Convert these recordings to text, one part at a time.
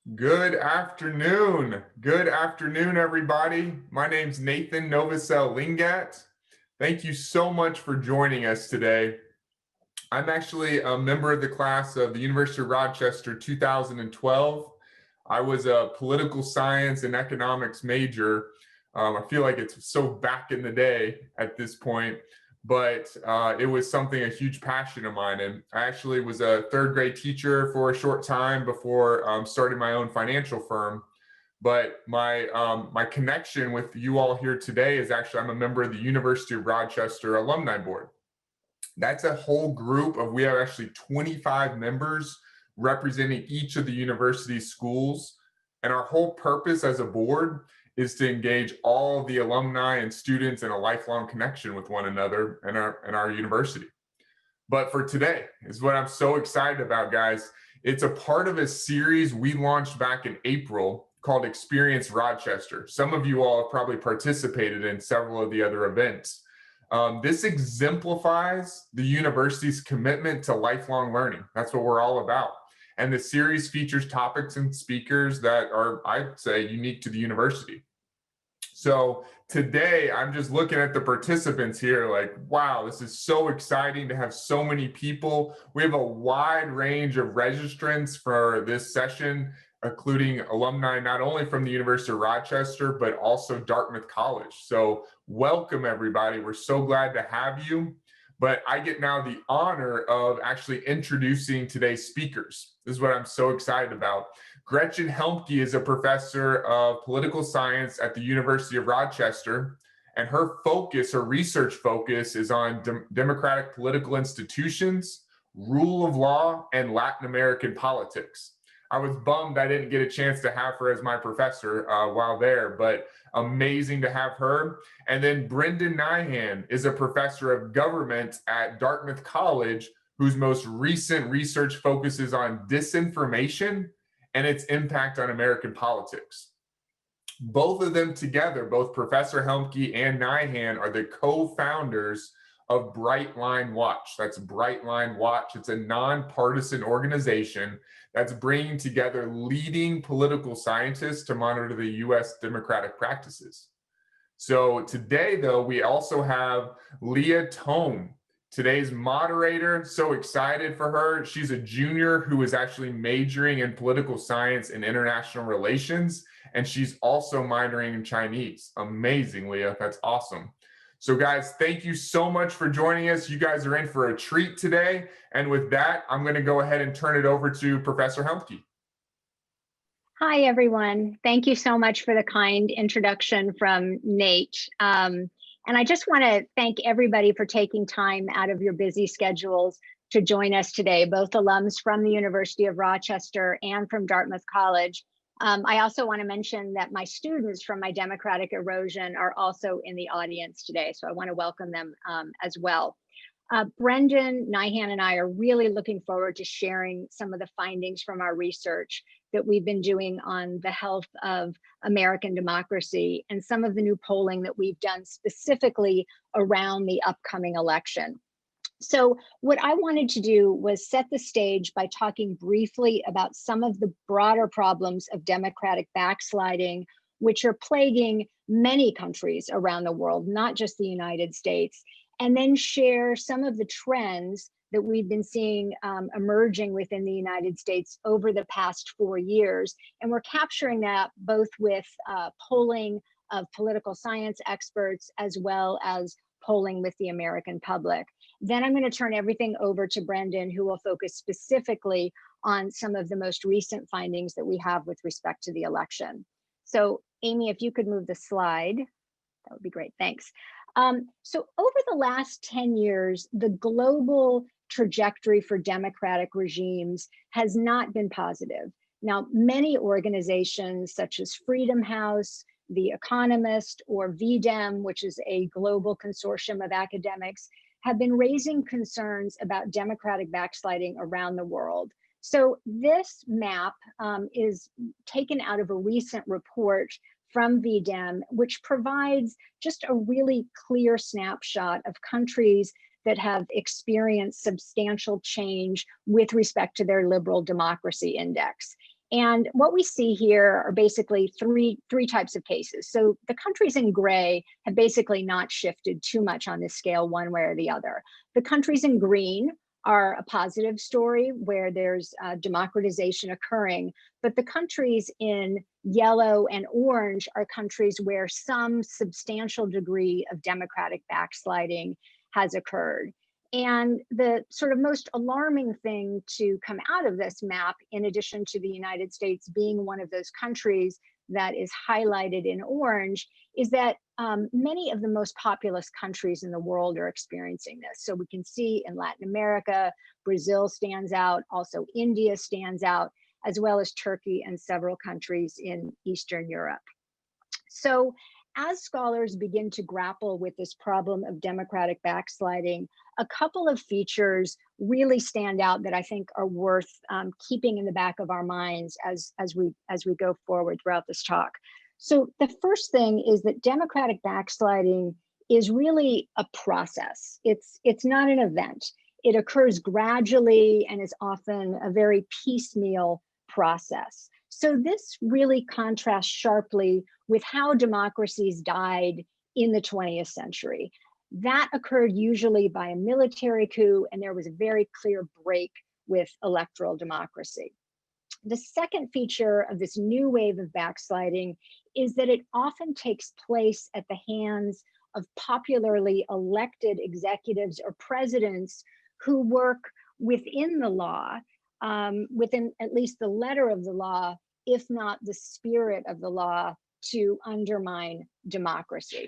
Good afternoon. Good afternoon, everybody. My name's Nathan Novacell Lingat. Thank you so much for joining us today. I'm actually a member of the class of the University of Rochester 2012. I was a political science and economics major. I feel like it's so back in the day at this point, but it was something, a huge passion of mine. And I actually was a third grade teacher for a short time before starting my own financial firm. But my connection with you all here today is actually I'm a member of the University of Rochester Alumni Board. That's a whole group of, we have actually 25 members representing each of the university's schools. And our whole purpose as a board is to engage all of the alumni and students in a lifelong connection with one another and our university. But for today is what I'm so excited about, guys. It's a part of a series we launched back in April called Experience Rochester. Some of you all have probably participated in several of the other events. This exemplifies the university's commitment to lifelong learning. That's what we're all about. And the series features topics and speakers that are, I'd say, unique to the university. So today, I'm just looking at the participants here like, wow, this is so exciting to have so many people. We have a wide range of registrants for this session, including alumni not only from the University of Rochester, but also Dartmouth College. So welcome, everybody. We're so glad to have you. But I get now the honor of actually introducing today's speakers. This is what I'm so excited about. Gretchen Helmke is a professor of political science at the University of Rochester, and her focus, her research focus, is on democratic political institutions, rule of law, and Latin American politics. I was bummed I didn't get a chance to have her as my professor while there, but amazing to have her. And then Brendan Nyhan is a professor of government at Dartmouth College, whose most recent research focuses on disinformation and its impact on American politics. Both of them together, both Professor Helmke and Nyhan, are the co-founders of Bright Line Watch. That's Bright Line Watch. It's a non-partisan organization that's bringing together leading political scientists to monitor the U.S. democratic practices. So today, though, we also have Leah Tome, today's moderator. So excited for her. She's a junior who is actually majoring in political science and international relations, and she's also minoring in Chinese. Amazing, Leah. That's awesome. So guys, thank you so much for joining us. You guys are in for a treat today. And with that, I'm going to go ahead and turn it over to Professor Helmke. Hi, everyone. Thank you so much for the kind introduction from Nate. And I just want to thank everybody for taking time out of your busy schedules to join us today, both alums from the University of Rochester and from Dartmouth College. I also want to mention that my students from my Democratic Erosion are also in the audience today, so I want to welcome them as well. Brendan Nyhan and I are really looking forward to sharing some of the findings from our research that we've been doing on the health of American democracy and some of the new polling that we've done specifically around the upcoming election. So what I wanted to do was set the stage by talking briefly about some of the broader problems of democratic backsliding, which are plaguing many countries around the world, not just the United States, and then share some of the trends that we've been seeing emerging within the United States over the past 4 years. And we're capturing that both with polling of political science experts as well as polling with the American public. Then I'm going to turn everything over to Brendan, who will focus specifically on some of the most recent findings that we have with respect to the election. So Amy, if you could move the slide, that would be great. Thanks. So over the last 10 years, the global trajectory for democratic regimes has not been positive. Now, many organizations such as Freedom House, The Economist, or VDEM, which is a global consortium of academics, have been raising concerns about democratic backsliding around the world. So this map is taken out of a recent report from VDEM, which provides just a really clear snapshot of countries that have experienced substantial change with respect to their liberal democracy index. And what we see here are basically three types of cases. So the countries in gray have basically not shifted too much on this scale one way or the other. The countries in green are a positive story where there's democratization occurring, but the countries in yellow and orange are countries where some substantial degree of democratic backsliding has occurred. And the sort of most alarming thing to come out of this map, in addition to the United States being one of those countries that is highlighted in orange, is that many of the most populous countries in the world are experiencing this. So we can see in Latin America, Brazil stands out, also India stands out, as well as Turkey and several countries in Eastern Europe. So as scholars begin to grapple with this problem of democratic backsliding, a couple of features really stand out that I think are worth keeping in the back of our minds as we go forward throughout this talk. So the first thing is that democratic backsliding is really a process. It's not an event. It occurs gradually and is often a very piecemeal process. So this really contrasts sharply with how democracies died in the 20th century. That occurred usually by a military coup, and there was a very clear break with electoral democracy. The second feature of this new wave of backsliding is that it often takes place at the hands of popularly elected executives or presidents who work within the law, within at least the letter of the law, if not the spirit of the law, to undermine democracy.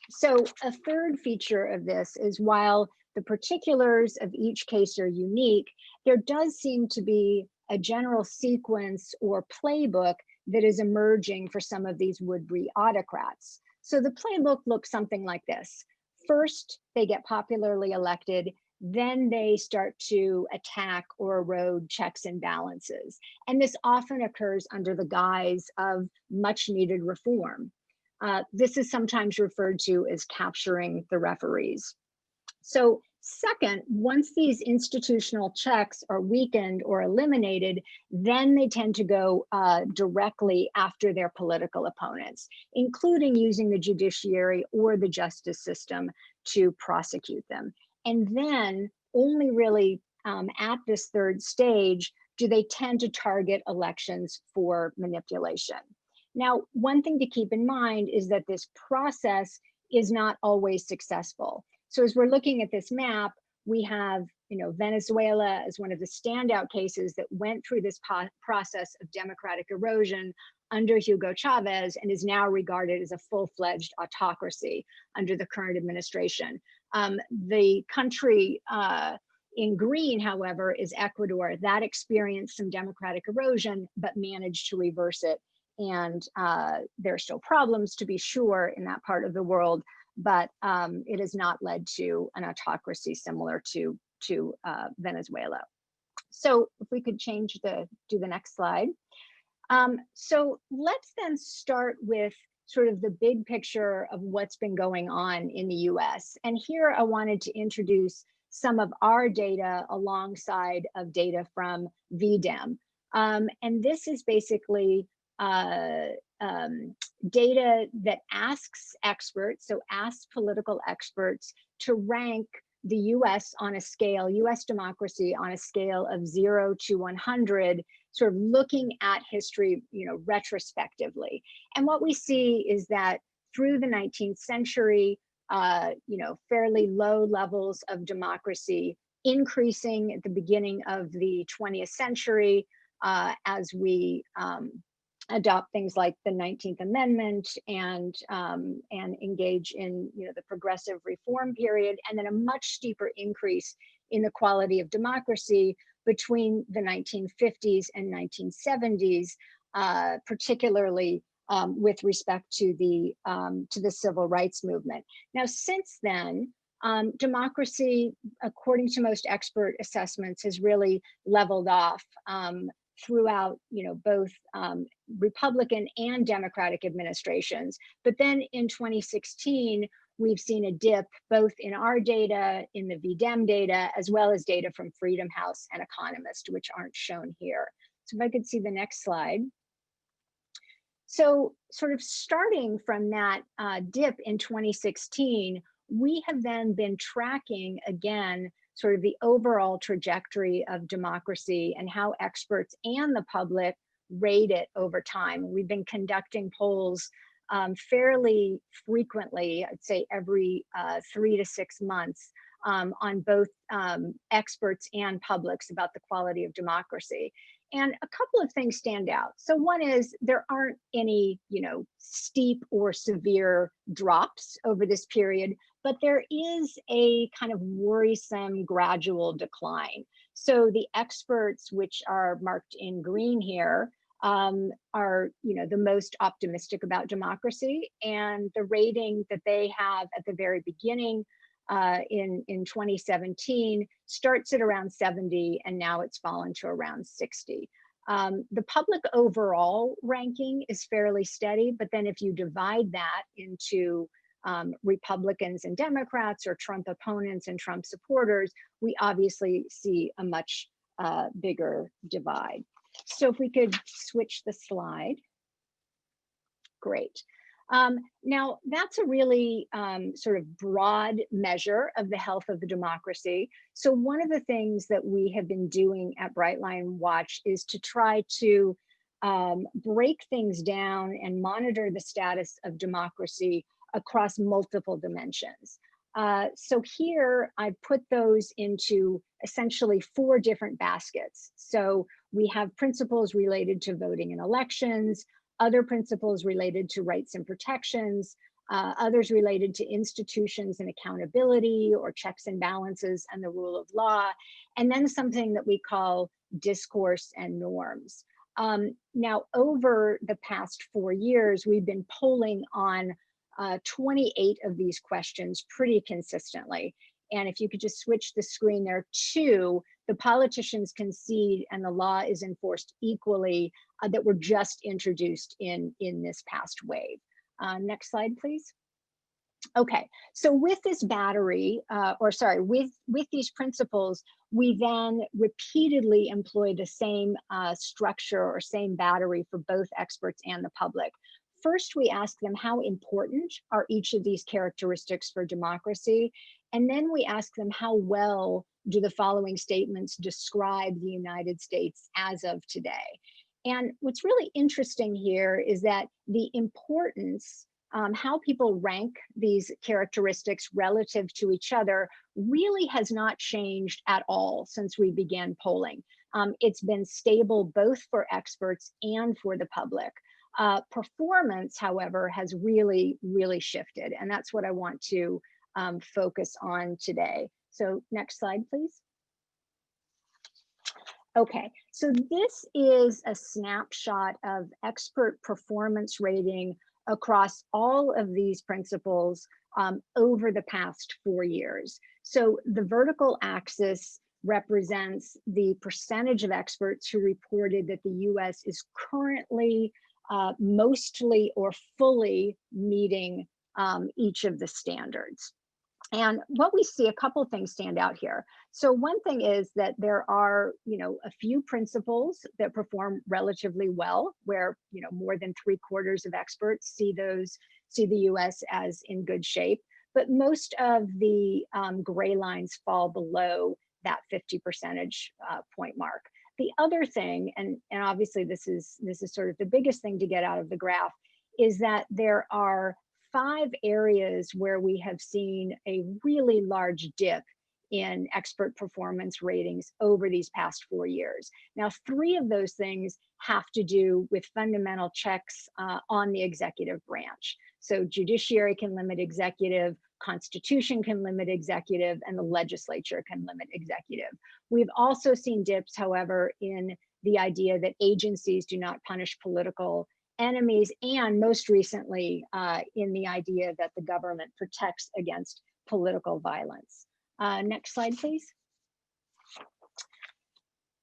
So a third feature of this is, while the particulars of each case are unique, there does seem to be a general sequence or playbook that is emerging for some of these would-be autocrats. So the playbook looks something like this. First, they get popularly elected, then they start to attack or erode checks and balances. And this often occurs under the guise of much needed reform. This is sometimes referred to as capturing the referees. So second, once these institutional checks are weakened or eliminated, then they tend to go directly after their political opponents, including using the judiciary or the justice system to prosecute them. And then only really at this third stage do they tend to target elections for manipulation. Now, one thing to keep in mind is that this process is not always successful. So as we're looking at this map, we have, Venezuela as one of the standout cases that went through this process of democratic erosion under Hugo Chavez and is now regarded as a full-fledged autocracy under the current administration. The country in green, however, is Ecuador. That experienced some democratic erosion, but managed to reverse it. And there are still problems, to be sure, in that part of the world, but it has not led to an autocracy similar to Venezuela. So if we could do the next slide. So let's then start with sort of the big picture of what's been going on in the US. And here I wanted to introduce some of our data alongside of data from VDEM. And this is basically data that asks experts, so asks political experts to rank the US on a scale, US democracy on a scale of 0 to 100, sort of looking at history, retrospectively. And what we see is that through the 19th century, fairly low levels of democracy, increasing at the beginning of the 20th century as we adopt things like the 19th Amendment and engage in the progressive reform period, and then a much steeper increase in the quality of democracy between the 1950s and 1970s, particularly with respect to the civil rights movement. Now, since then, democracy, according to most expert assessments, has really leveled off throughout, both Republican and Democratic administrations. But then in 2016, we've seen a dip both in our data, in the VDEM data, as well as data from Freedom House and Economist, which aren't shown here. So if I could see the next slide. So sort of starting from that dip in 2016, we have then been tracking again sort of the overall trajectory of democracy and how experts and the public rate it over time. We've been conducting polls fairly frequently, I'd say every 3 to 6 months, on both experts and publics about the quality of democracy. And a couple of things stand out. So one is there aren't any, steep or severe drops over this period, but there is a kind of worrisome gradual decline. So the experts, which are marked in green here, are the most optimistic about democracy, and the rating that they have at the very beginning in 2017 starts at around 70, and now it's fallen to around 60. The public overall ranking is fairly steady, but then if you divide that into Republicans and Democrats, or Trump opponents and Trump supporters, we obviously see a much bigger divide. So if we could switch the slide. Great. Now, that's a really sort of broad measure of the health of the democracy. So one of the things that we have been doing at Brightline Watch is to try to break things down and monitor the status of democracy across multiple dimensions. So here I've put those into essentially 4 different baskets. So we have principles related to voting in elections, other principles related to rights and protections, others related to institutions and accountability, or checks and balances and the rule of law, and then something that we call discourse and norms. Now, over the past 4 years, we've been polling on 28 of these questions pretty consistently. And if you could just switch the screen there too, the politicians concede and the law is enforced equally, that were just introduced in this past wave. Next slide, please. Okay, so with this battery, with these principles, we then repeatedly employ the same structure or same battery for both experts and the public. First, we ask them how important are each of these characteristics for democracy, and then we ask them how well do the following statements describe the United States as of today. And what's really interesting here is that the importance, how people rank these characteristics relative to each other, really has not changed at all since we began polling. It's been stable both for experts and for the public. Performance, however, has really, really shifted, and that's what I want to focus on today. So next slide, please. Okay, so this is a snapshot of expert performance rating across all of these principles over the past 4 years. So the vertical axis represents the percentage of experts who reported that the US is currently mostly or fully meeting each of the standards. And what we see, a couple of things stand out here. So one thing is that there are, a few principles that perform relatively well, where, more than 3/4 of experts see the US as in good shape. But most of the gray lines fall below that 50 percentage point mark. The other thing, and obviously this is sort of the biggest thing to get out of the graph, is that there are 5 areas where we have seen a really large dip in expert performance ratings over these past 4 years. Now, 3 of those things have to do with fundamental checks on the executive branch. So judiciary can limit executive, Constitution can limit executive, and the legislature can limit executive. We've also seen dips, however, in the idea that agencies do not punish political enemies, and most recently in the idea that the government protects against political violence. Next slide, please.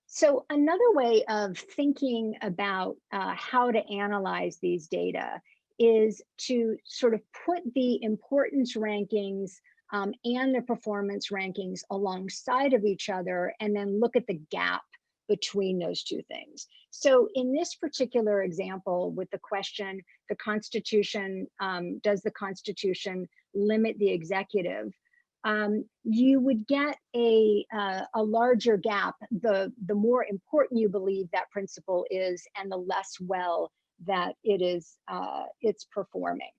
So another way of thinking about how to analyze these data is to sort of put the importance rankings and the performance rankings alongside of each other, and then look at the gap between those two things. So in this particular example with the question, the Constitution, does the Constitution limit the executive? You would get a larger gap the more important you believe that principle is, and the less well that it's performing.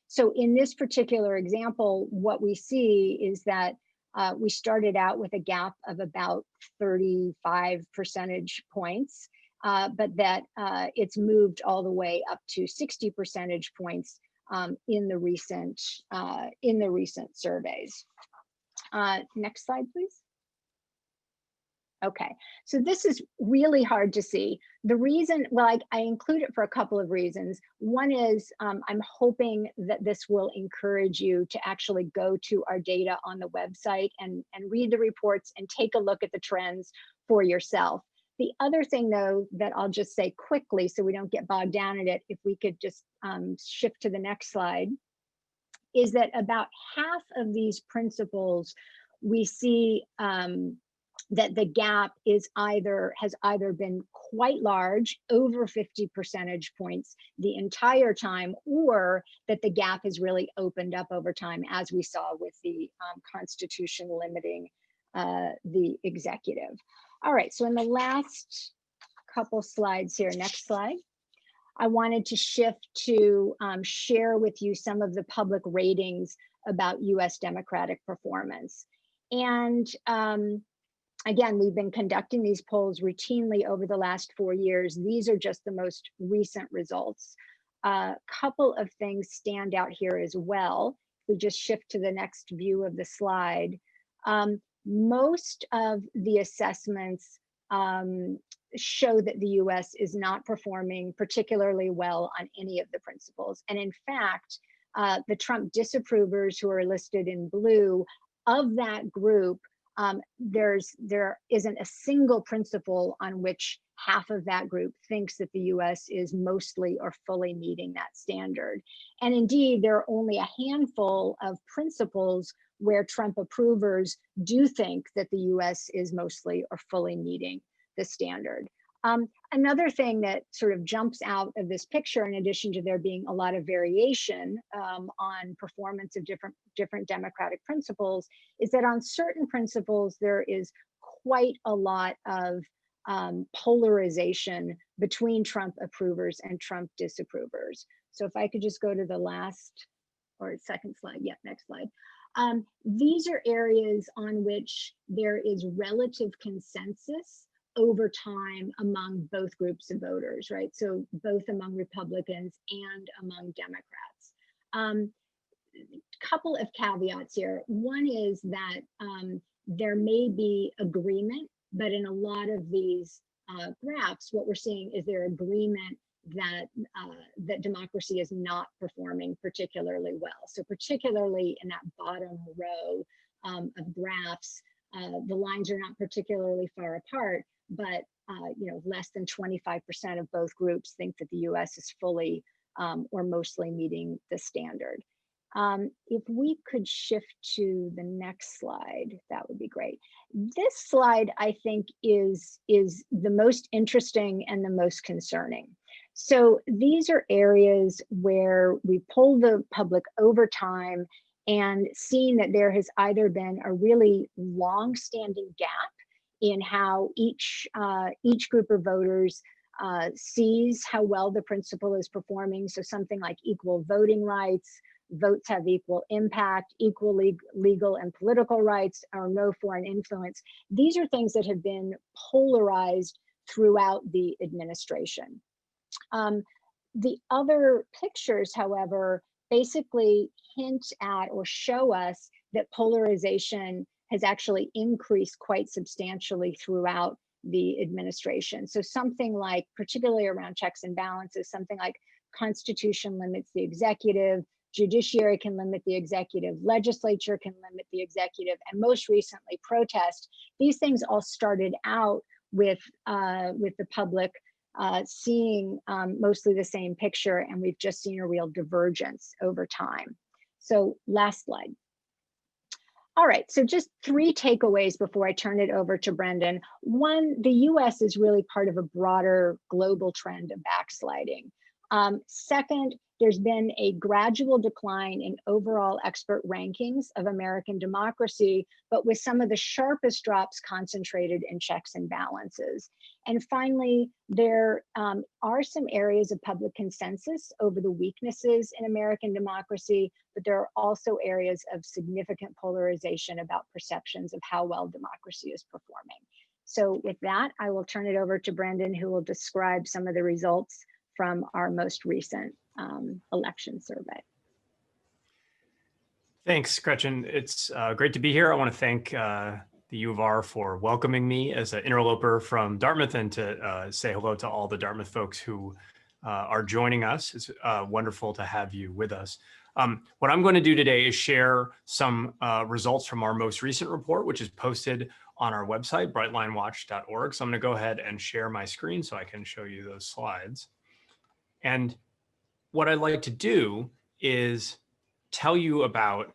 So in this particular example, what we see is that we started out with a gap of about 35 percentage points, but that it's moved all the way up to 60 percentage points in the recent surveys. Next slide, please. Okay, so this is really hard to see. The reason, well, I include it for a couple of reasons. One is I'm hoping that this will encourage you to actually go to our data on the website and read the reports and take a look at the trends for yourself. The other thing, though, that I'll just say quickly so we don't get bogged down in it, if we could just shift to the next slide, is that about half of these principles we see that the gap has either been quite large, over 50 percentage points the entire time, or that the gap has really opened up over time, as we saw with the Constitution limiting the executive. All right, so in the last couple slides here, next slide, I wanted to shift to share with you some of the public ratings about US Democratic performance. And again, we've been conducting these polls routinely over the last 4 years. These are just the most recent results. A couple of things stand out here as well. We just shift to the next view of the slide. Most of the assessments show that the US is not performing particularly well on any of the principles. And in fact, the Trump disapprovers, who are listed in blue, of that group, there isn't a single principle on which half of that group thinks that the US is mostly or fully meeting that standard. And indeed, there are only a handful of principles where Trump approvers do think that the US is mostly or fully meeting the standard. Another thing that sort of jumps out of this picture, in addition to there being a lot of variation on performance of different democratic principles, is that on certain principles there is quite a lot of polarization between Trump approvers and Trump disapprovers. So if I could just go to the last or second slide, yeah, next slide. These are areas on which there is relative consensus over time among both groups of voters, right? So both among Republicans and among Democrats. Couple of caveats here. One is that there may be agreement, but in a lot of these graphs, what we're seeing is their agreement that that democracy is not performing particularly well. So particularly in that bottom row of graphs, the lines are not particularly far apart, but less than 25% of both groups think that the US is fully or mostly meeting the standard. If we could shift to the next slide, that would be great. This slide, I think, is the most interesting and the most concerning. So these are areas where we poll the public over time and seen that there has either been a really long-standing gap in how each group of voters sees how well the principle is performing. So something like equal voting rights, votes have equal impact, equal legal and political rights, or no foreign influence. These are things that have been polarized throughout the administration. The other pictures, however, basically hint at or show us that polarization has actually increased quite substantially throughout the administration. So something like, particularly around checks and balances, something like Constitution limits the executive, judiciary can limit the executive, legislature can limit the executive, and most recently protest. These things all started out with the public seeing mostly the same picture, and we've just seen a real divergence over time. So last slide. All right, so just three takeaways before I turn it over to Brendan. One, the US is really part of a broader global trend of backsliding. Second, there's been a gradual decline in overall expert rankings of American democracy, but with some of the sharpest drops concentrated in checks and balances. And finally, there are some areas of public consensus over the weaknesses in American democracy, but there are also areas of significant polarization about perceptions of how well democracy is performing. So with that, I will turn it over to Brendan, who will describe some of the results from our most recent election survey. Thanks, Gretchen. It's great to be here. I want to thank the U of R for welcoming me as an interloper from Dartmouth, and to say hello to all the Dartmouth folks who are joining us. It's wonderful to have you with us. What I'm going to do today is share some results from our most recent report, which is posted on our website, brightlinewatch.org. So I'm going to go ahead and share my screen so I can show you those slides. And what I'd like to do is tell you about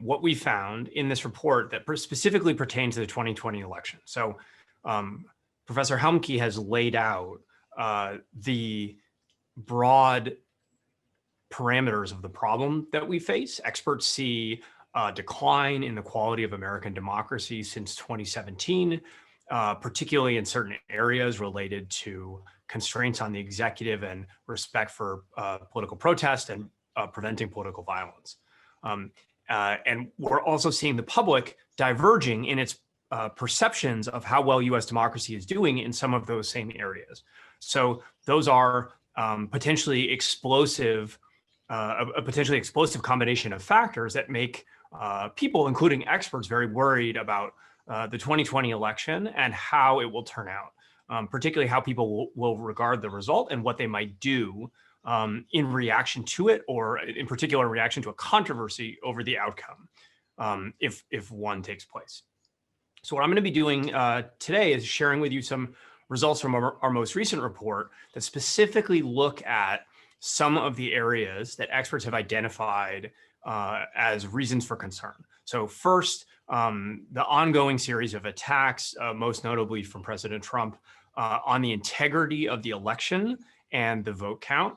what we found in this report that specifically pertains to the 2020 election. So Professor Helmke has laid out the broad parameters of the problem that we face. Experts see a decline in the quality of American democracy since 2017, particularly in certain areas related to constraints on the executive and respect for political protest and preventing political violence. And we're also seeing the public diverging in its perceptions of how well US democracy is doing in some of those same areas. So those are potentially explosive, a potentially explosive combination of factors that make people, including experts, very worried about the 2020 election and how it will turn out. Particularly how people will regard the result and what they might do in reaction to it, or in particular, reaction to a controversy over the outcome, if one takes place. So what I'm going to be doing today is sharing with you some results from our most recent report that specifically look at some of the areas that experts have identified as reasons for concern. So first, the ongoing series of attacks, most notably from President Trump, on the integrity of the election and the vote count.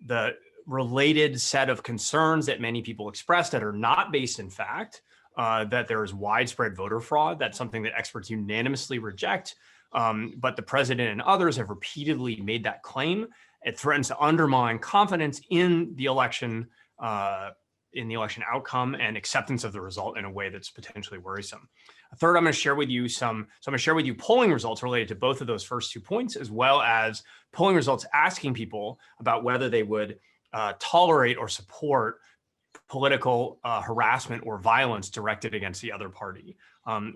The related set of concerns that many people expressed that are not based in fact, that there is widespread voter fraud. That's something that experts unanimously reject, but the president and others have repeatedly made that claim. It threatens to undermine confidence in the election outcome and acceptance of the result in a way that's potentially worrisome. Third, I'm going to share with you polling results related to both of those first 2 points, as well as polling results asking people about whether they would tolerate or support political harassment or violence directed against the other party,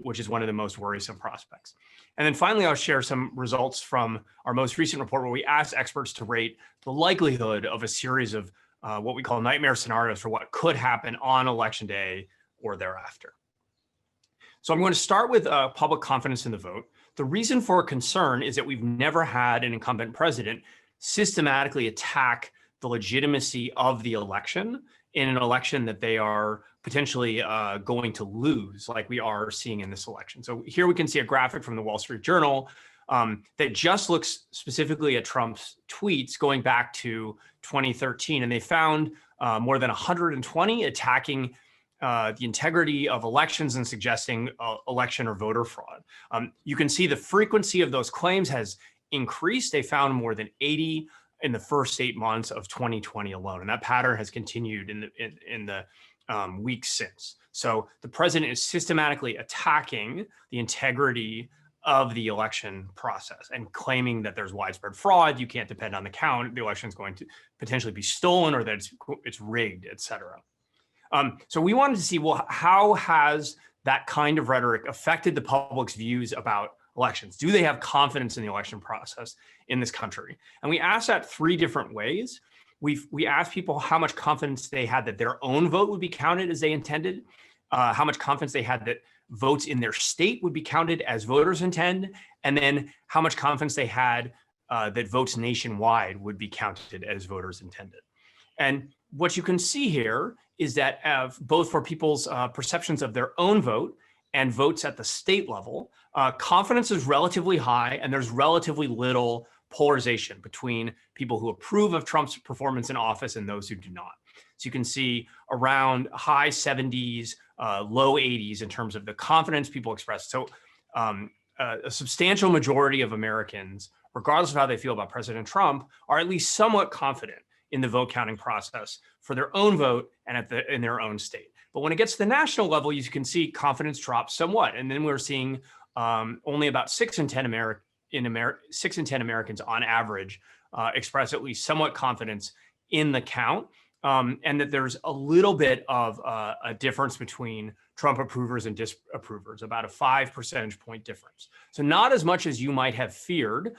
which is one of the most worrisome prospects. And then finally, I'll share some results from our most recent report where we asked experts to rate the likelihood of a series of what we call nightmare scenarios for what could happen on election day or thereafter. So I'm going to start with public confidence in the vote. The reason for concern is that we've never had an incumbent president systematically attack the legitimacy of the election in an election that they are potentially going to lose, like we are seeing in this election. So here we can see a graphic from the Wall Street Journal that just looks specifically at Trump's tweets going back to 2013. And they found more than 120 attacking the integrity of elections and suggesting election or voter fraud. You can see the frequency of those claims has increased. They found more than 80 in the first 8 months of 2020 alone. And that pattern has continued in the weeks since. So the president is systematically attacking the integrity of the election process and claiming that there's widespread fraud, you can't depend on the count, the election is going to potentially be stolen, or that it's rigged, et cetera. So we wanted to see, well, how has that kind of rhetoric affected the public's views about elections? Do they have confidence in the election process in this country? And we asked that 3 different ways. We asked people how much confidence they had that their own vote would be counted as they intended, how much confidence they had that votes in their state would be counted as voters intend, and then how much confidence they had that votes nationwide would be counted as voters intended. And what you can see here is that both for people's perceptions of their own vote and votes at the state level, confidence is relatively high, and there's relatively little polarization between people who approve of Trump's performance in office and those who do not. So you can see around high 70s, low 80s in terms of the confidence people express. So a substantial majority of Americans, regardless of how they feel about President Trump, are at least somewhat confident in the vote counting process for their own vote and in their own state. But when it gets to the national level, you can see confidence drop somewhat. And then we're seeing only about 6 in 10 Americans on average express at least somewhat confidence in the count. And that there's a little bit of a difference between Trump approvers and disapprovers, about a 5 percentage point difference. So not as much as you might have feared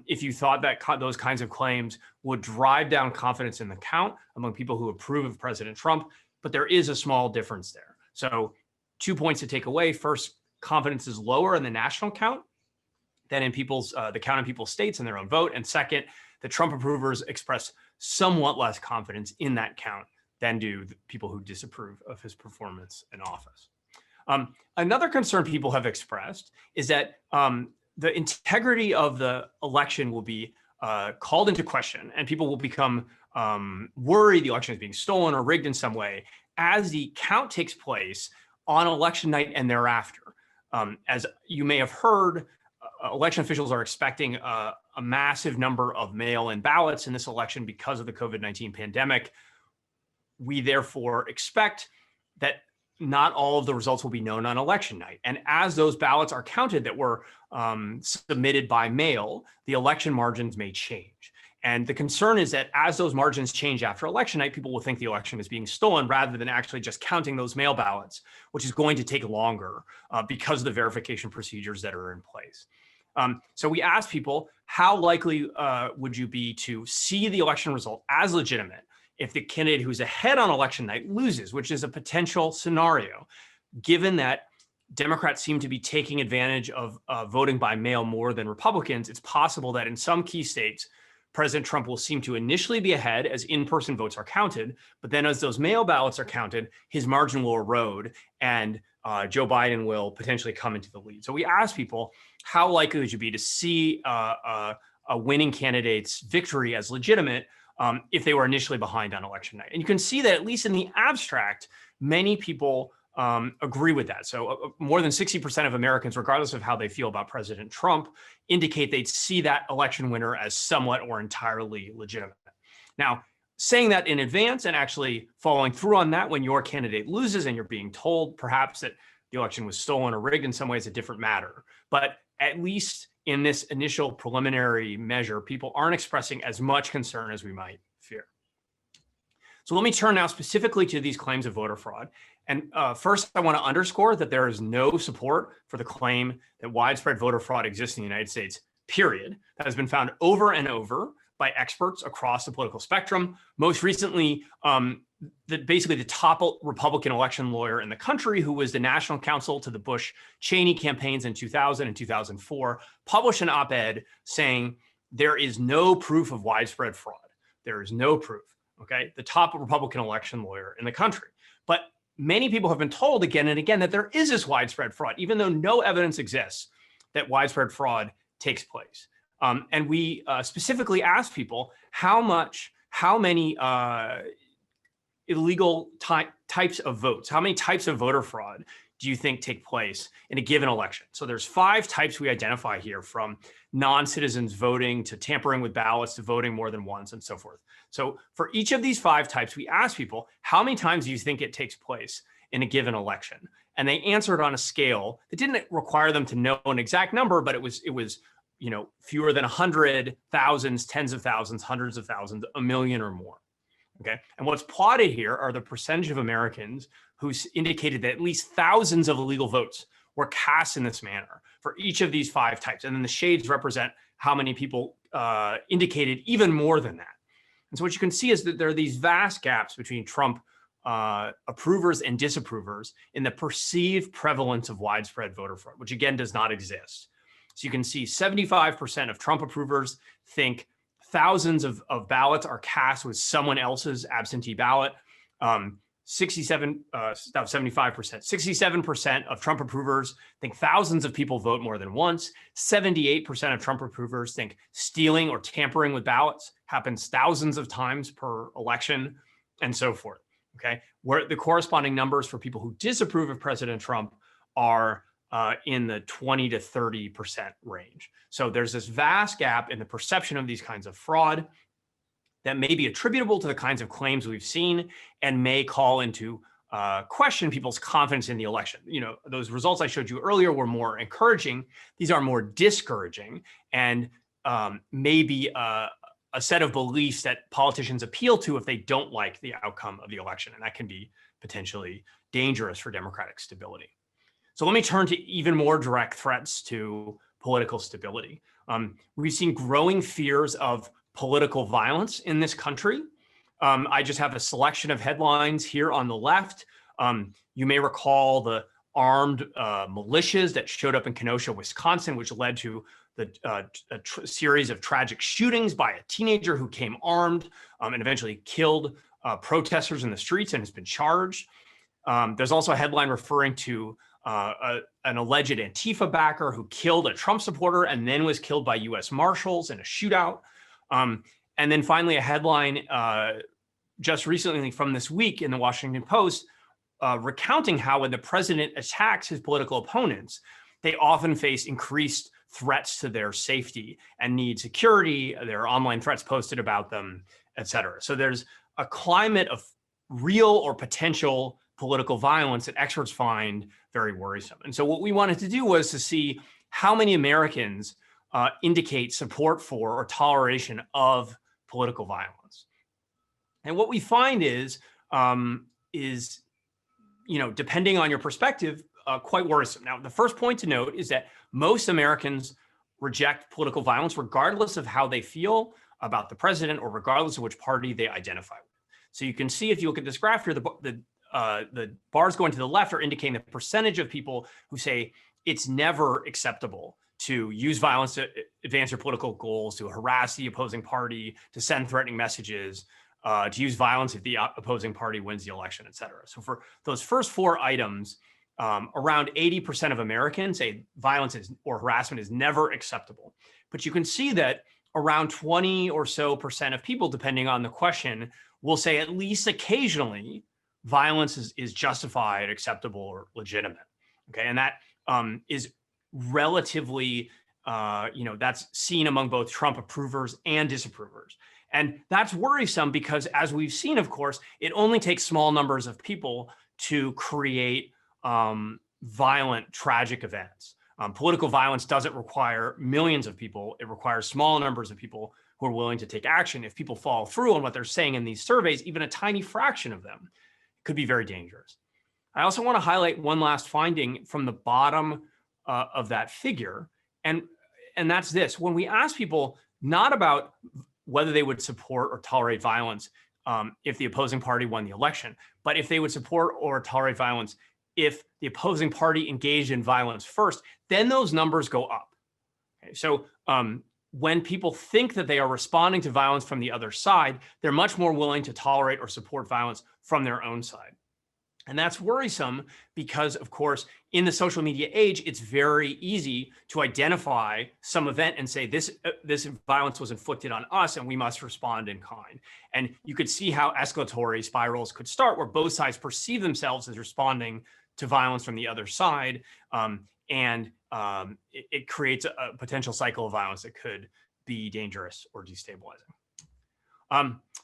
if you thought that those kinds of claims would drive down confidence in the count among people who approve of President Trump, but there is a small difference there. So 2 points to take away. First, confidence is lower in the national count than in the count in people's states and their own vote. And second, the Trump approvers express somewhat less confidence in that count than do the people who disapprove of his performance in office. Another concern people have expressed is that the integrity of the election will be called into question, and people will become worried the election is being stolen or rigged in some way as the count takes place on election night and thereafter. As you may have heard, election officials are expecting a massive number of mail-in ballots in this election because of the COVID-19 pandemic. We therefore expect that not all of the results will be known on election night. And as those ballots are counted that were submitted by mail, the election margins may change. And the concern is that as those margins change after election night, people will think the election is being stolen rather than actually just counting those mail ballots, which is going to take longer because of the verification procedures that are in place. So we asked people, how likely would you be to see the election result as legitimate if the candidate who's ahead on election night loses, which is a potential scenario, given that Democrats seem to be taking advantage of voting by mail more than Republicans? It's possible that in some key states, President Trump will seem to initially be ahead as in-person votes are counted, but then as those mail ballots are counted, his margin will erode and Joe Biden will potentially come into the lead. So we asked people, how likely would you be to see a winning candidate's victory as legitimate if they were initially behind on election night? And you can see that at least in the abstract, many people agree with that. So more than 60% of Americans, regardless of how they feel about President Trump, indicate they'd see that election winner as somewhat or entirely legitimate. Now, saying that in advance and actually following through on that when your candidate loses and you're being told perhaps that the election was stolen or rigged in some way is a different matter. But at least in this initial preliminary measure, people aren't expressing as much concern as we might fear. So let me turn now specifically to these claims of voter fraud. And first, I want to underscore that there is no support for the claim that widespread voter fraud exists in the United States, period. That has been found over and over by experts across the political spectrum. Most recently, basically the top Republican election lawyer in the country, who was the national counsel to the Bush-Cheney campaigns in 2000 and 2004, published an op-ed saying there is no proof of widespread fraud. There is no proof. Okay, the top Republican election lawyer in the country. But many people have been told again and again that there is this widespread fraud, even though no evidence exists that widespread fraud takes place. And we specifically asked people how many illegal types of votes, how many types of voter fraud do you think take place in a given election? So there's 5 types we identify here, from non-citizens voting to tampering with ballots to voting more than once and so forth. So for each of these 5 types, we asked people, how many times do you think it takes place in a given election? And they answered on a scale that didn't require them to know an exact number, but it was fewer than 100, thousands, tens of thousands, hundreds of thousands, a million or more. Okay. And what's plotted here are the percentage of Americans who indicated that at least thousands of illegal votes were cast in this manner for each of these 5 types. And then the shades represent how many people indicated even more than that. And so what you can see is that there are these vast gaps between Trump approvers and disapprovers in the perceived prevalence of widespread voter fraud, which again does not exist. So you can see 75% of Trump approvers think thousands of ballots are cast with someone else's absentee ballot. 75%, 67% of Trump approvers think thousands of people vote more than once. 78% of Trump approvers think stealing or tampering with ballots happens thousands of times per election, and so forth. Okay, where the corresponding numbers for people who disapprove of President Trump are in the 20 to 30% range. So there's this vast gap in the perception of these kinds of fraud that may be attributable to the kinds of claims we've seen and may call into question people's confidence in the election. You know, those results I showed you earlier were more encouraging. These are more discouraging and maybe a set of beliefs that politicians appeal to if they don't like the outcome of the election. And that can be potentially dangerous for democratic stability. So let me turn to even more direct threats to political stability. We've seen growing fears of political violence in this country. I just have a selection of headlines here on the left. You may recall the armed militias that showed up in Kenosha, Wisconsin, which led to a series of tragic shootings by a teenager who came armed and eventually killed protesters in the streets and has been charged. There's also a headline referring to an alleged Antifa backer who killed a Trump supporter and then was killed by U.S. Marshals in a shootout. And then finally, a headline just recently from this week in the Washington Post recounting how when the president attacks his political opponents, they often face increased threats to their safety and need security. There are online threats posted about them, et cetera. So there's a climate of real or potential political violence that experts find very worrisome. And so what we wanted to do was to see how many Americans indicate support for or toleration of political violence. And what we find is depending on your perspective, quite worrisome. Now, the first point to note is that most Americans reject political violence regardless of how they feel about the president or regardless of which party they identify with. So you can see if you look at this graph here, the bars going to the left are indicating the percentage of people who say it's never acceptable to use violence to advance your political goals, to harass the opposing party, to send threatening messages, to use violence if the opposing party wins the election, et cetera. So for those first four items, around 80% of Americans say violence or harassment is never acceptable. But you can see that around 20 or so percent of people, depending on the question, will say at least occasionally violence is justified, acceptable, or legitimate. Okay, and that is relatively, that's seen among both Trump approvers and disapprovers. And that's worrisome because, as we've seen, of course, it only takes small numbers of people to create violent, tragic events. Political violence doesn't require millions of people. It requires small numbers of people who are willing to take action. If people follow through on what they're saying in these surveys, even a tiny fraction of them could be very dangerous. I also want to highlight one last finding from the bottom of that figure, and that's this. When we ask people not about whether they would support or tolerate violence if the opposing party won the election, but if they would support or tolerate violence if the opposing party engaged in violence first, then those numbers go up. Okay, so when people think that they are responding to violence from the other side, they're much more willing to tolerate or support violence from their own side. And that's worrisome because, of course, in the social media age, it's very easy to identify some event and say this violence was inflicted on us and we must respond in kind. And you could see how escalatory spirals could start where both sides perceive themselves as responding to violence from the other side. It creates a potential cycle of violence that could be dangerous or destabilizing.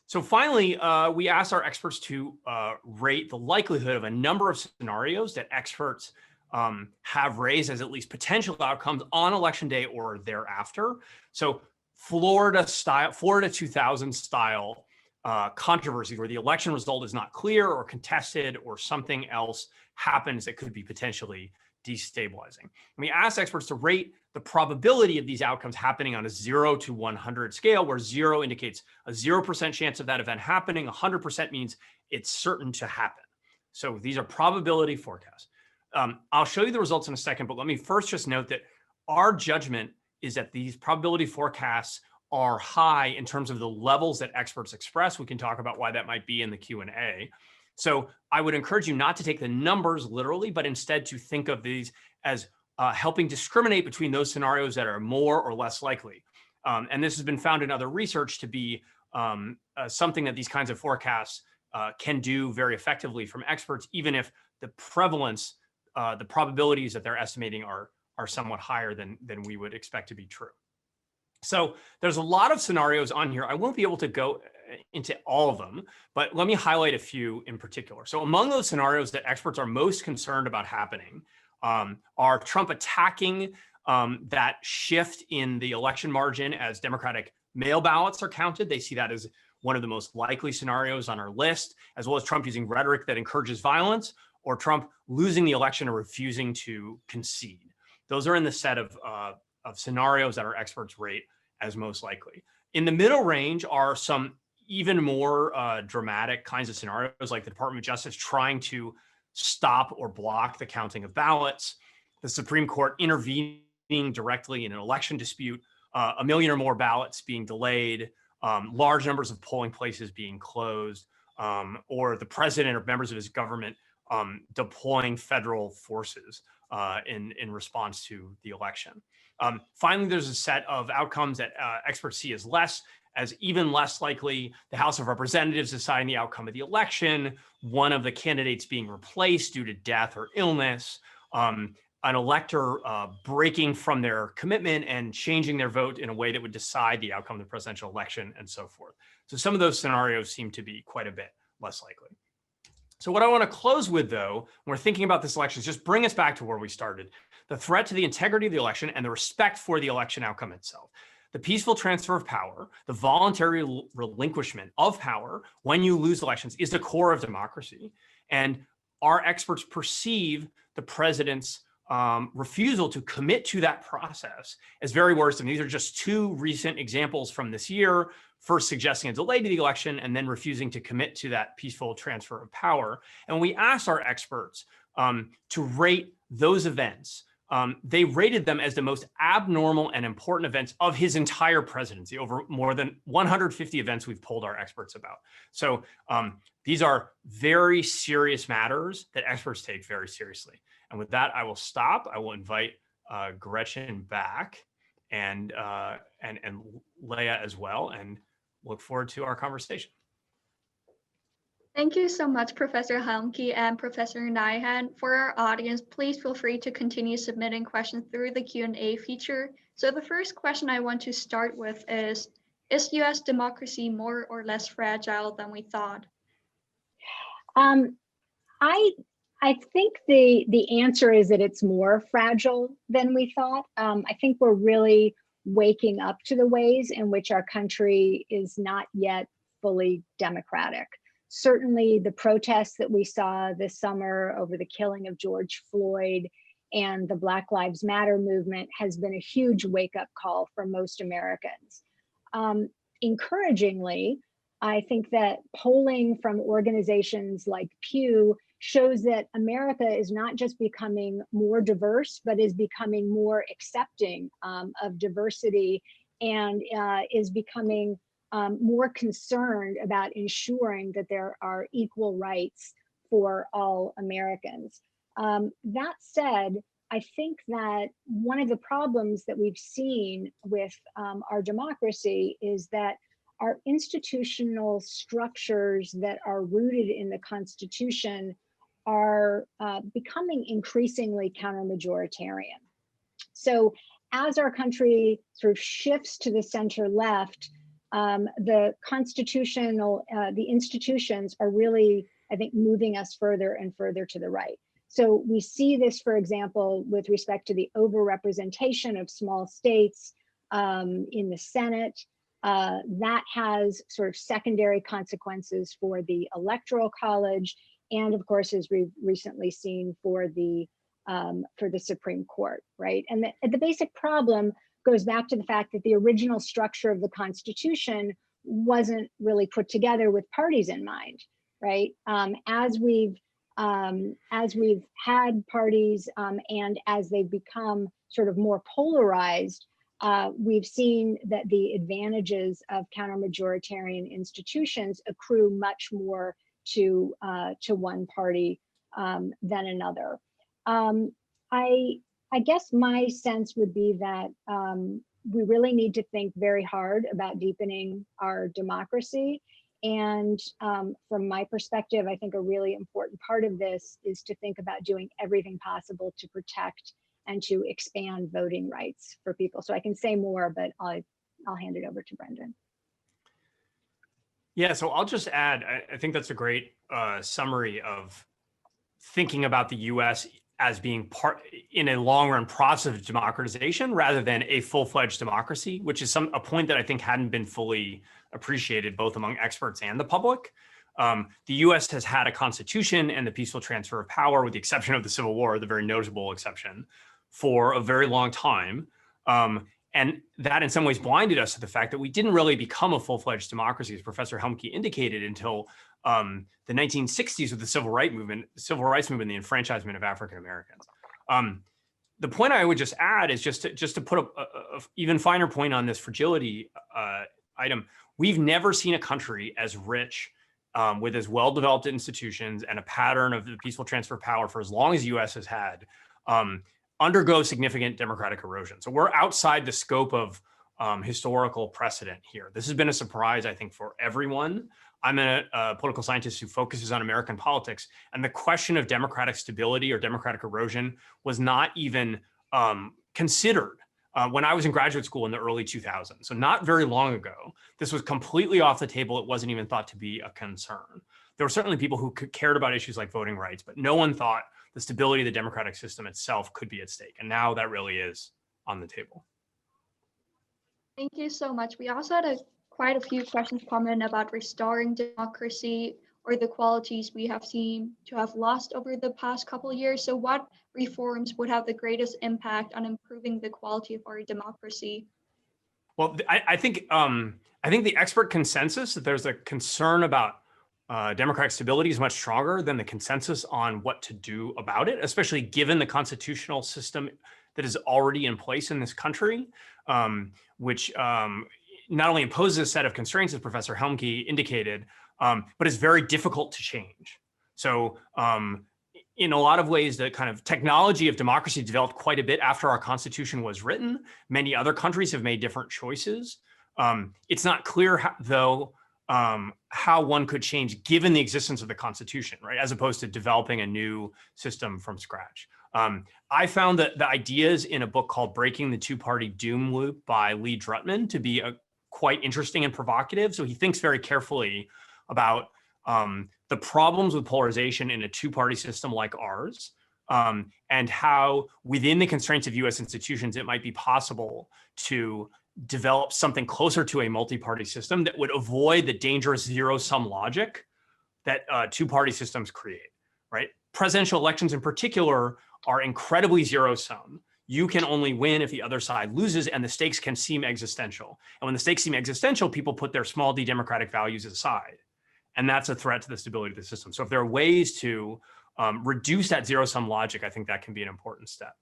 So finally, we asked our experts to rate the likelihood of a number of scenarios that experts have raised as at least potential outcomes on election day or thereafter. So Florida 2000 style controversy where the election result is not clear or contested or something else happens that could be potentially destabilizing. And we asked experts to rate the probability of these outcomes happening on a 0 to 100 scale, where 0 indicates a 0% chance of that event happening. 100% means it's certain to happen. So these are probability forecasts. I'll show you the results in a second, but let me first just note that our judgment is that these probability forecasts are high in terms of the levels that experts express. We can talk about why that might be in the Q&A. So I would encourage you not to take the numbers literally, but instead to think of these as helping discriminate between those scenarios that are more or less likely. And this has been found in other research to be something that these kinds of forecasts can do very effectively from experts, even if the prevalence, the probabilities that they're estimating are somewhat higher than we would expect to be true. So there's a lot of scenarios on here. I won't be able to go into all of them, but let me highlight a few in particular. So among those scenarios that experts are most concerned about happening are Trump attacking that shift in the election margin as Democratic mail ballots are counted. They see that as one of the most likely scenarios on our list, as well as Trump using rhetoric that encourages violence, or Trump losing the election or refusing to concede. Those are in the set of scenarios that our experts rate as most likely. In the middle range are some even more dramatic kinds of scenarios, like the Department of Justice trying to stop or block the counting of ballots, the Supreme Court intervening directly in an election dispute, 1 million or more ballots being delayed, large numbers of polling places being closed, or the president or members of his government deploying federal forces in response to the election. Finally, there's a set of outcomes that experts see as even less likely: the House of Representatives deciding the outcome of the election, one of the candidates being replaced due to death or illness, an elector breaking from their commitment and changing their vote in a way that would decide the outcome of the presidential election, and so forth. So some of those scenarios seem to be quite a bit less likely. So what I want to close with, though, when we're thinking about this election, is just bring us back to where we started: the threat to the integrity of the election and the respect for the election outcome itself. The peaceful transfer of power, the voluntary relinquishment of power when you lose elections, is the core of democracy. And our experts perceive the president's refusal to commit to that process as very worrisome. These are just two recent examples from this year: first suggesting a delay to the election and then refusing to commit to that peaceful transfer of power. And when we asked our experts to rate those events, they rated them as the most abnormal and important events of his entire presidency, over more than 150 events we've polled our experts about. So these are very serious matters that experts take very seriously. And with that, I will stop. I will invite Gretchen back and Leah as well, and look forward to our conversation. Thank you so much, Professor Helmke and Professor Nyhan. For our audience, please feel free to continue submitting questions through the Q&A feature. So the first question I want to start with is US democracy more or less fragile than we thought? I think the answer is that it's more fragile than we thought. I think we're really waking up to the ways in which our country is not yet fully democratic. Certainly the protests that we saw this summer over the killing of George Floyd and the Black Lives Matter movement has been a huge wake-up call for most Americans. Encouragingly, I think that polling from organizations like Pew shows that America is not just becoming more diverse, but is becoming more accepting of diversity, and is becoming more concerned about ensuring that there are equal rights for all Americans. That said, I think that one of the problems that we've seen with our democracy is that our institutional structures that are rooted in the Constitution are becoming increasingly counter-majoritarian. So as our country sort of shifts to the center left, the institutions are really, I think, moving us further and further to the right. So we see this, for example, with respect to the overrepresentation of small states in the Senate. That has sort of secondary consequences for the Electoral College, and of course, as we've recently seen, for the Supreme Court, right? And the basic problem goes back to the fact that the original structure of the Constitution wasn't really put together with parties in mind, right? As we've had parties and as they've become sort of more polarized, we've seen that the advantages of counter-majoritarian institutions accrue much more to one party than another. I guess my sense would be that we really need to think very hard about deepening our democracy. And from my perspective, I think a really important part of this is to think about doing everything possible to protect and to expand voting rights for people. So I can say more, but I'll hand it over to Brendan. Yeah, so I'll just add, I think that's a great summary of thinking about the US as being part in a long run process of democratization rather than a full-fledged democracy, which is a point that I think hadn't been fully appreciated both among experts and the public. The US has had a constitution and the peaceful transfer of power, with the exception of the Civil War, the very notable exception, for a very long time. And that in some ways blinded us to the fact that we didn't really become a full-fledged democracy, as Professor Helmke indicated, until the 1960s with the civil rights movement, and the enfranchisement of African Americans. The point I would just add is just to put a even finer point on this fragility item. We've never seen a country as rich with as well-developed institutions and a pattern of the peaceful transfer of power for as long as the US has had undergo significant democratic erosion. So we're outside the scope of historical precedent here. This has been a surprise, I think, for everyone. I'm a political scientist who focuses on American politics, and the question of democratic stability or democratic erosion was not even considered when I was in graduate school in the early 2000s. So not very long ago, this was completely off the table. It wasn't even thought to be a concern. There were certainly people who cared about issues like voting rights, but no one thought the stability of the democratic system itself could be at stake. And now that really is on the table. Thank you so much. We also had quite a few questions come in about restoring democracy or the qualities we have seen to have lost over the past couple of years. So what reforms would have the greatest impact on improving the quality of our democracy? Well, I think the expert consensus that there's a concern about democratic stability is much stronger than the consensus on what to do about it, especially given the constitutional system that is already in place in this country, which not only imposes a set of constraints, as Professor Helmke indicated, but is very difficult to change. So in a lot of ways, the kind of technology of democracy developed quite a bit after our Constitution was written. Many other countries have made different choices. It's not clear, though, how one could change given the existence of the Constitution, right? As opposed to developing a new system from scratch. I found that the ideas in a book called Breaking the Two-Party Doom Loop by Lee Drutman to be quite interesting and provocative. So he thinks very carefully about the problems with polarization in a two-party system like ours, and how within the constraints of US institutions, it might be possible to develop something closer to a multi-party system that would avoid the dangerous zero-sum logic that two-party systems create, right? Presidential elections in particular are incredibly zero-sum. You can only win if the other side loses, and the stakes can seem existential. And when the stakes seem existential, people put their small d democratic values aside. And that's a threat to the stability of the system. So if there are ways to reduce that zero-sum logic, I think that can be an important step.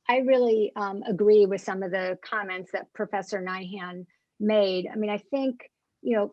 I really agree with some of the comments that Professor Nyhan made. I mean, I think,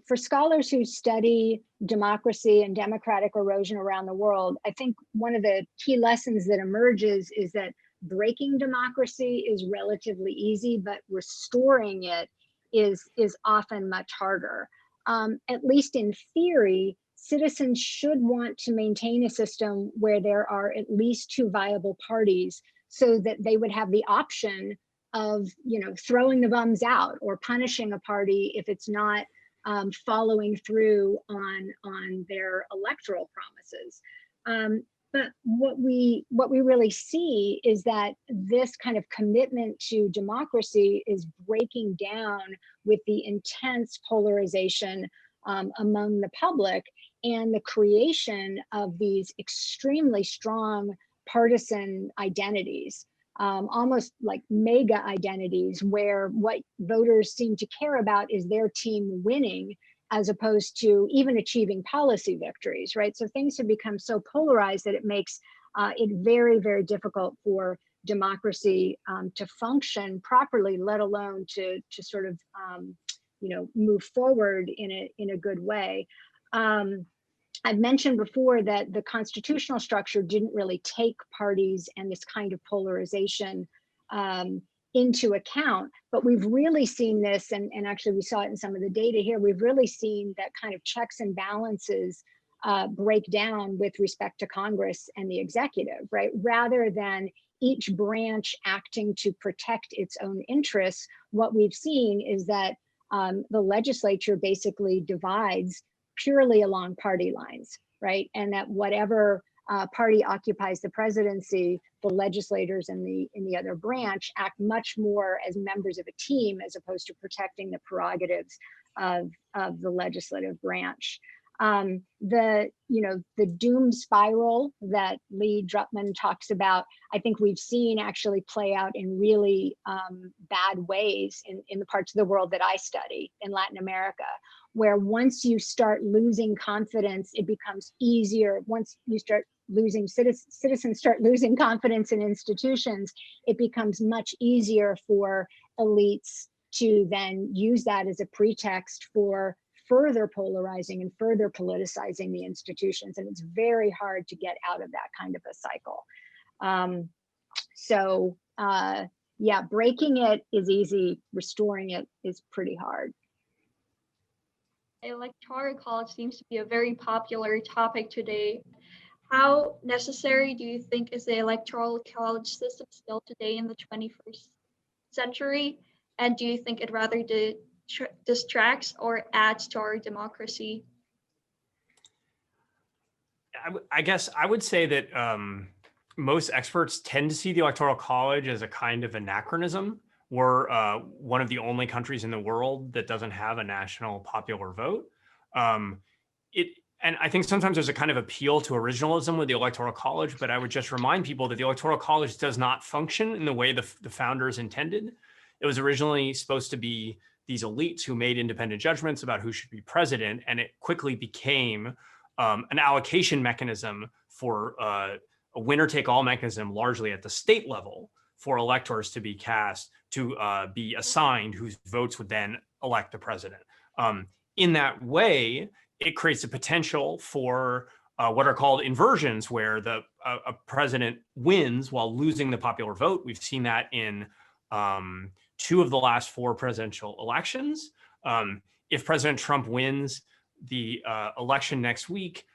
for scholars who study democracy and democratic erosion around the world, I think one of the key lessons that emerges is that breaking democracy is relatively easy, but restoring it is often much harder. At least in theory, citizens should want to maintain a system where there are at least two viable parties, so that they would have the option of, throwing the bums out or punishing a party if it's not following through on their electoral promises. But what we really see is that this kind of commitment to democracy is breaking down with the intense polarization among the public and the creation of these extremely strong partisan identities, almost like mega identities, where what voters seem to care about is their team winning as opposed to even achieving policy victories, right? So things have become so polarized that it makes it very, very difficult for democracy to function properly, let alone to sort of move forward in a good way. I've mentioned before that the constitutional structure didn't really take parties and this kind of polarization into account, but we've really seen this, and actually we saw it in some of the data here, we've really seen that kind of checks and balances break down with respect to Congress and the executive, right? Rather than each branch acting to protect its own interests, what we've seen is that the legislature basically divides purely along party lines, right? And that whatever party occupies the presidency, the legislators in the other branch act much more as members of a team as opposed to protecting the prerogatives of the legislative branch. The doom spiral that Lee Drutman talks about, I think we've seen actually play out in really bad ways in the parts of the world that I study in Latin America, where once you start losing confidence, it becomes easier. Once you start losing citizens start losing confidence in institutions, it becomes much easier for elites to then use that as a pretext for further polarizing and further politicizing the institutions. And it's very hard to get out of that kind of a cycle. Yeah, breaking it is easy, restoring it is pretty hard. Electoral college seems to be a very popular topic today. How necessary do you think is the electoral college system still today in the 21st century? And do you think it rather distracts or adds to our democracy? I guess I would say that most experts tend to see the Electoral College as a kind of anachronism. We're one of the only countries in the world that doesn't have a national popular vote. And I think sometimes there's a kind of appeal to originalism with the Electoral College, but I would just remind people that the Electoral College does not function in the way the founders intended. It was originally supposed to be these elites who made independent judgments about who should be president, and it quickly became an allocation mechanism for a winner-take-all mechanism, largely at the state level, for electors to be cast, to be assigned, whose votes would then elect the president. In that way, it creates a potential for what are called inversions, where a president wins while losing the popular vote. We've seen that in 2 of the last 4 presidential elections. If President Trump wins the election next week,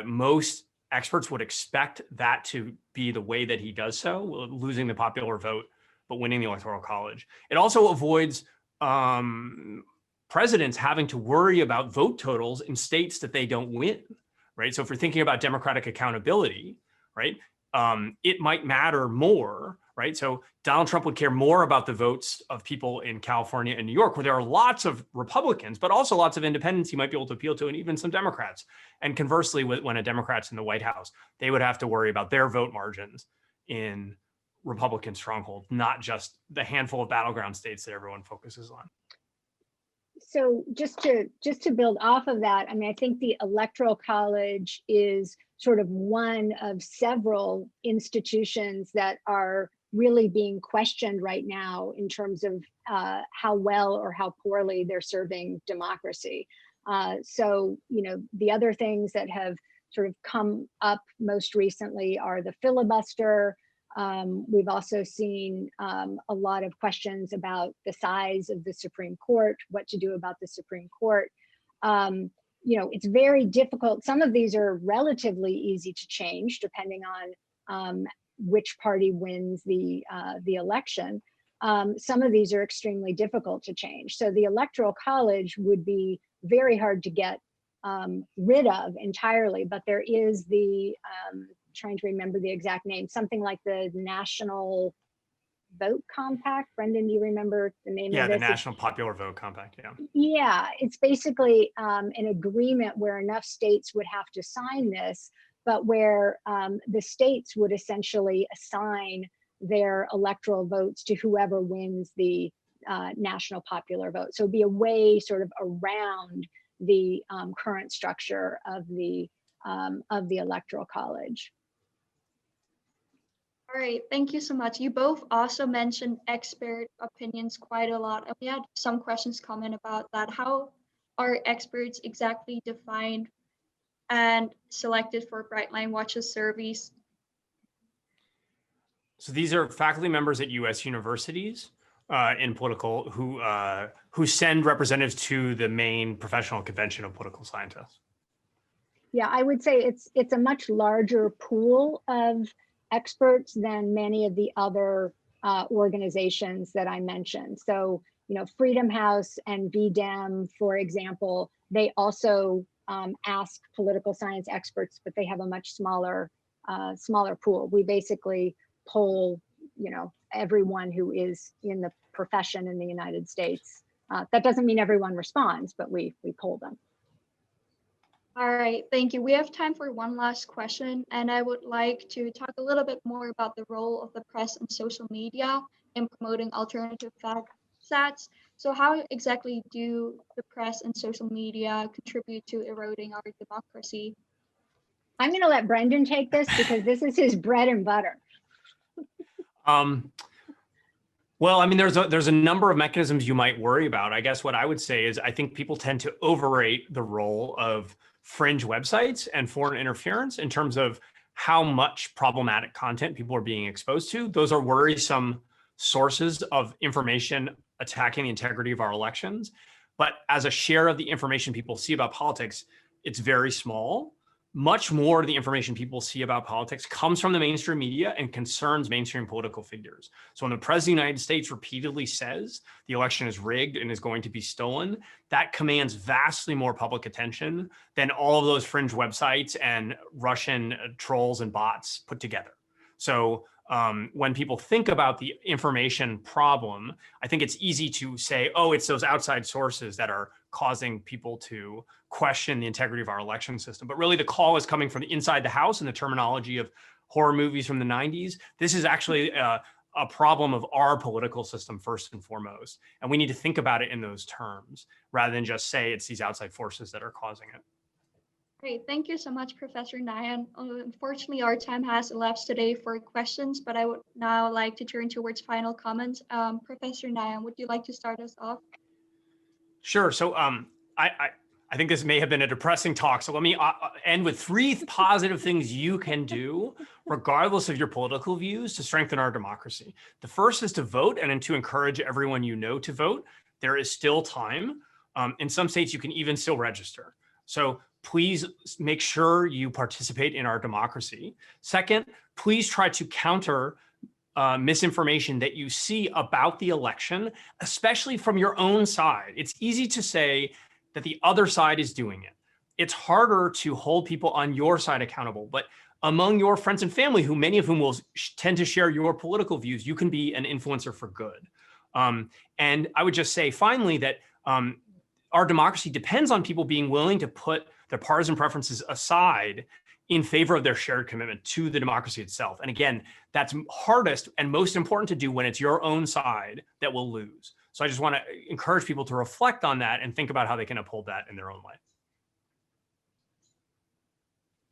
most experts would expect that to be the way that he does so, losing the popular vote, but winning the Electoral College. It also avoids presidents having to worry about vote totals in states that they don't win, right? So if we're thinking about democratic accountability, right, it might matter more, right? So Donald Trump would care more about the votes of people in California and New York, where there are lots of Republicans, but also lots of independents he might be able to appeal to, and even some Democrats. And conversely, when a Democrat's in the White House, they would have to worry about their vote margins in Republican strongholds, not just the handful of battleground states that everyone focuses on. So just to build off of that, I mean, I think the Electoral College is sort of one of several institutions that are really being questioned right now in terms of how well or how poorly they're serving democracy. So, the other things that have sort of come up most recently are the filibuster. We've also seen a lot of questions about the size of the Supreme Court, what to do about the Supreme Court. It's very difficult. Some of these are relatively easy to change depending on which party wins the election. Some of these are extremely difficult to change. So the Electoral College would be very hard to get rid of entirely, but there is the trying to remember the exact name, something like the National Vote Compact. Brendan, do you remember the name of this? Yeah, the National Popular Vote Compact, yeah. Yeah, it's basically an agreement where enough states would have to sign this, but where the states would essentially assign their electoral votes to whoever wins the national popular vote. So it'd be a way sort of around the current structure of the Electoral College. All right, thank you so much. You both also mentioned expert opinions quite a lot, and we had some questions comment about that. How are experts exactly defined and selected for Brightline Watch's surveys? So these are faculty members at U.S. universities in political who send representatives to the main professional convention of political scientists. Yeah, I would say it's a much larger pool of experts than many of the other organizations that I mentioned. So, you know, Freedom House and VDEM, for example, they also ask political science experts, but they have a much smaller pool. We basically poll, you know, everyone who is in the profession in the United States. That doesn't mean everyone responds, but we poll them. All right, thank you. We have time for one last question, and I would like to talk a little bit more about the role of the press and social media in promoting alternative facts. So how exactly do the press and social media contribute to eroding our democracy? I'm going to let Brendan take this because this is his bread and butter. Well, I mean, there's a number of mechanisms you might worry about. I guess what I would say is I think people tend to overrate the role of fringe websites and foreign interference in terms of how much problematic content people are being exposed to. Those are worrisome sources of information attacking the integrity of our elections. But as a share of the information people see about politics, it's very small. Much more of the information people see about politics comes from the mainstream media and concerns mainstream political figures. So when the president of the United States repeatedly says the election is rigged and is going to be stolen, that commands vastly more public attention than all of those fringe websites and Russian trolls and bots put together. So when people think about the information problem, I think it's easy to say, oh, it's those outside sources that are causing people to question the integrity of our election system. But really the call is coming from inside the house in the terminology of horror movies from the 90s. This is actually a problem of our political system first and foremost. And we need to think about it in those terms rather than just say it's these outside forces that are causing it. Great, thank you so much, Professor Nyhan. Unfortunately, our time has elapsed today for questions, but I would now like to turn towards final comments. Professor Nyhan, would you like to start us off? Sure. So I think this may have been a depressing talk. So let me end with 3 positive things you can do, regardless of your political views, to strengthen our democracy. The first is to vote and to encourage everyone you know to vote. There is still time. In some states, you can even still register. So please make sure you participate in our democracy. Second, please try to counter misinformation that you see about the election, especially from your own side. It's easy to say that the other side is doing it. It's harder to hold people on your side accountable, but among your friends and family, who many of whom will tend to share your political views, you can be an influencer for good. And I would just say finally that our democracy depends on people being willing to put their partisan preferences aside in favor of their shared commitment to the democracy itself. And again, that's hardest and most important to do when it's your own side that will lose. So I just want to encourage people to reflect on that and think about how they can uphold that in their own way.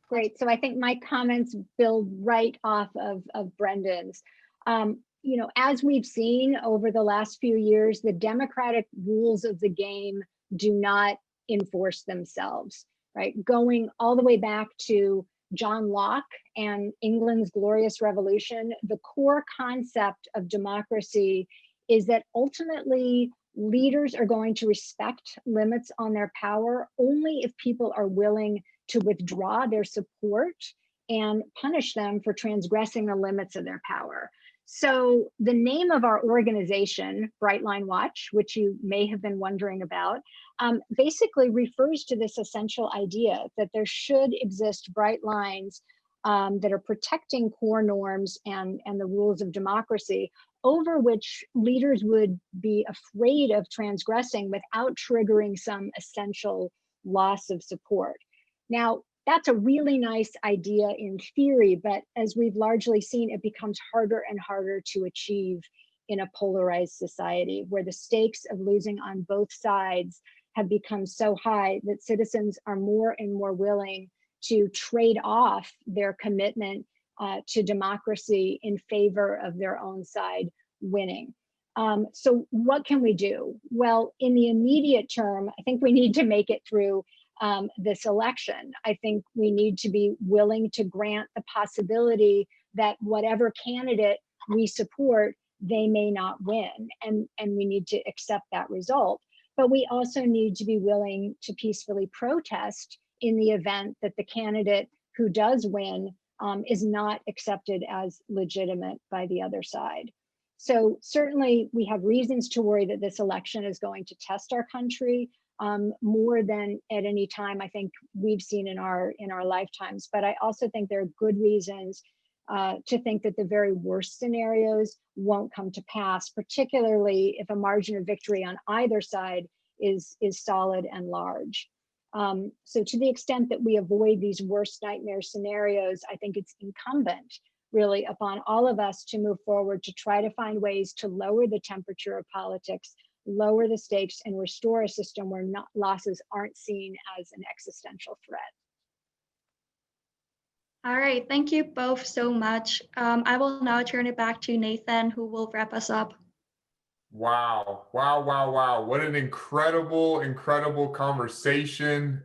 Great. So I think my comments build right off of Brendan's. You know, as we've seen over the last few years, the democratic rules of the game do not enforce themselves, right? Going all the way back to John Locke and England's Glorious Revolution, the core concept of democracy is that ultimately leaders are going to respect limits on their power only if people are willing to withdraw their support and punish them for transgressing the limits of their power. So the name of our organization, Brightline Watch, which you may have been wondering about, basically refers to this essential idea that there should exist bright lines that are protecting core norms and the rules of democracy, over which leaders would be afraid of transgressing without triggering some essential loss of support. Now, that's a really nice idea in theory, but as we've largely seen, it becomes harder and harder to achieve in a polarized society where the stakes of losing on both sides have become so high that citizens are more and more willing to trade off their commitment to democracy in favor of their own side winning. So what can we do? Well, in the immediate term, I think we need to make it through this election. I think we need to be willing to grant the possibility that whatever candidate we support, they may not win, and we need to accept that result. But we also need to be willing to peacefully protest in the event that the candidate who does win is not accepted as legitimate by the other side. So certainly we have reasons to worry that this election is going to test our country more than at any time I think we've seen in our lifetimes. But I also think there are good reasons to think that the very worst scenarios won't come to pass, particularly if a margin of victory on either side is solid and large. So to the extent that we avoid these worst nightmare scenarios, I think it's incumbent really upon all of us to move forward to try to find ways to lower the temperature of politics, lower the stakes, and restore a system where losses aren't seen as an existential threat. All right, thank you both so much. I will now turn it back to Nathan, who will wrap us up. Wow. Wow, wow, wow. What an incredible, incredible conversation.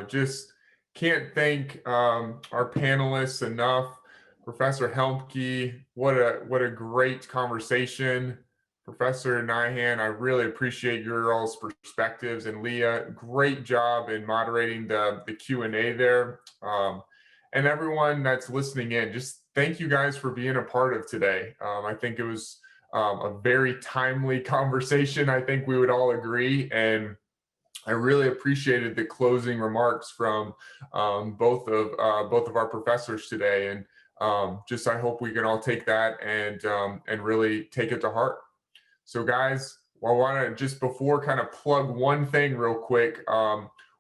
Just can't thank our panelists enough. Professor Helmke, what a great conversation. Professor Nyhan, I really appreciate your all's perspectives. And Leah, great job in moderating the Q&A there. And everyone that's listening in, just thank you guys for being a part of today. I think it was a very timely conversation. I think we would all agree. And I really appreciated the closing remarks from both of our professors today. And just I hope we can all take that and really take it to heart. So guys, I want to just before kind of plug one thing real quick.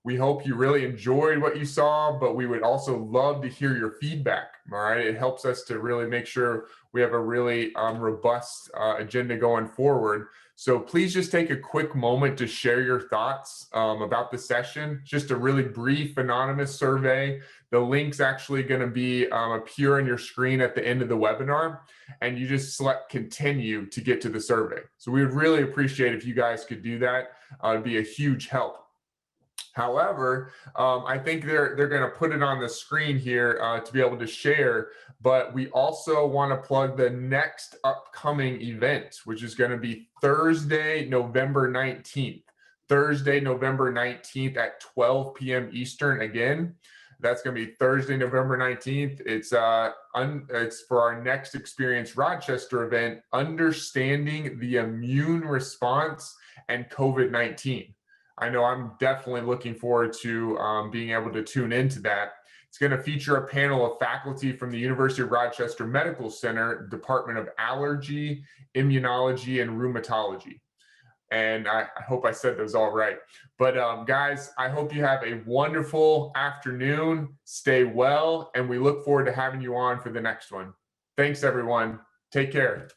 We hope you really enjoyed what you saw, but we would also love to hear your feedback. All right, it helps us to really make sure we have a really robust agenda going forward. So please just take a quick moment to share your thoughts about the session. Just a really brief anonymous survey. The link's actually going to be appear on your screen at the end of the webinar, and you just select continue to get to the survey. So we would really appreciate if you guys could do that. It'd be a huge help. However, I think they're going to put it on the screen here to be able to share, but we also want to plug the next upcoming event, which is going to be Thursday, November 19th. Thursday, November 19th at 12 p.m. Eastern again. That's going to be Thursday, November 19th. It's for our next Experience Rochester event, Understanding the Immune Response and COVID-19. I know I'm definitely looking forward to being able to tune into that. It's going to feature a panel of faculty from the University of Rochester Medical Center, Department of Allergy, Immunology, and Rheumatology. And I hope I said those all right. But guys, I hope you have a wonderful afternoon. Stay well, and we look forward to having you on for the next one. Thanks, everyone. Take care.